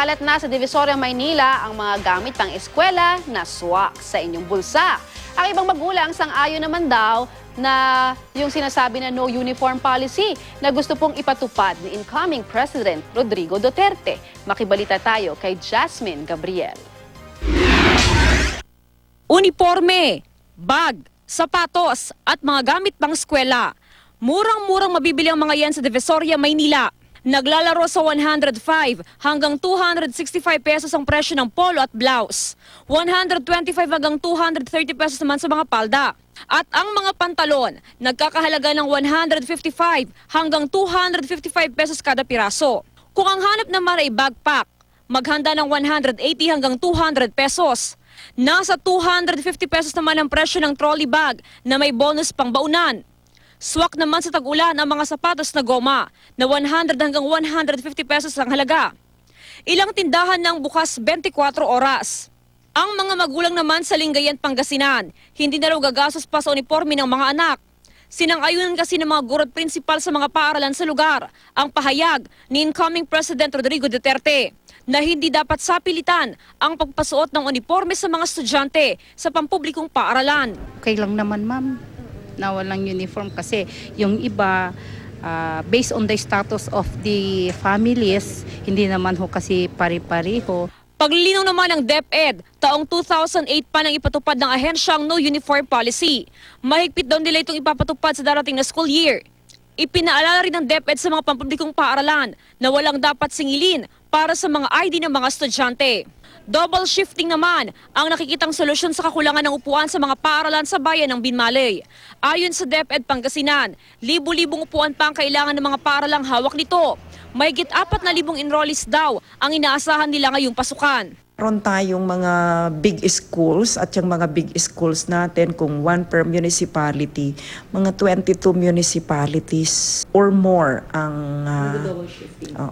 Kumakalat na sa Divisoria, Maynila ang mga gamit pang eskwela na swak sa inyong bulsa. Ang ibang magulang sang-ayon naman daw na yung sinasabi na no uniform policy na gusto pong ipatupad ni incoming President Rodrigo Duterte. Makibalita tayo kay Jasmine Gabriel. Uniforme, bag, sapatos at mga gamit pang eskwela. Murang-murang mabibili ang mga yan sa Divisoria, Maynila. Naglalaro sa 105 hanggang 265 pesos ang presyo ng polo at blouse. 125 hanggang 230 pesos naman sa mga palda. At ang mga pantalon, nagkakahalaga ng 155 hanggang 255 pesos kada piraso. Kung ang hanap naman ay backpack, maghanda ng 180 hanggang 200 pesos. Nasa 250 pesos naman ang presyo ng trolley bag na may bonus pang baunan. Swak naman sa tag-ulan ang mga sapatos na goma na 100 hanggang 150 pesos ang halaga. Ilang tindahan ng bukas 24 oras. Ang mga magulang naman sa Lingayen, Pangasinan, hindi na raw gagastos pa sa uniforme ng mga anak. Sinang-ayunan kasi ng mga guro at prinsipal sa mga paaralan sa lugar ang pahayag ni incoming President Rodrigo Duterte na hindi dapat sapilitan ang pagpasuot ng uniforme sa mga estudyante sa pampublikong paaralan. Okay lang naman, ma'am, na walang uniform kasi yung iba based on the status of the families, hindi naman ho kasi pari-pariho. Paglilinaw naman ng DepEd, taong 2008 pa nang ipatupad ng ahensya ang no uniform policy. Mahigpit daw nila itong ipapatupad sa darating na school year. Ipinaalala rin ng DepEd sa mga pampublikong paaralan na walang dapat singilin para sa mga ID ng mga estudyante. Double shifting naman ang nakikitang solusyon sa kakulangan ng upuan sa mga paaralan sa bayan ng Binmaley. Ayon sa DepEd Pangasinan, libu-libong upuan pa ang kailangan ng mga paaralang hawak nito. Mahigit 4,000 enrollees daw ang inaasahan nila ngayong pasukan. Meron tayong mga big schools at yung mga big schools natin kung one per municipality, mga 22 municipalities or more ang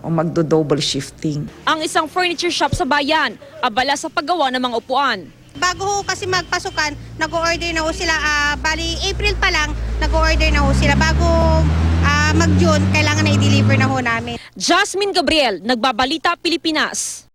magdo-double shifting. Ang isang furniture shop sa bayan, abala sa paggawa ng mga upuan. Bago ho kasi magpasukan, nag-order na ho sila, bali April pa lang, nag-order na ho sila. Bago mag-June, kailangan na i-deliver na ho namin. Jasmine Gabriel, Nagbabalita, Pilipinas.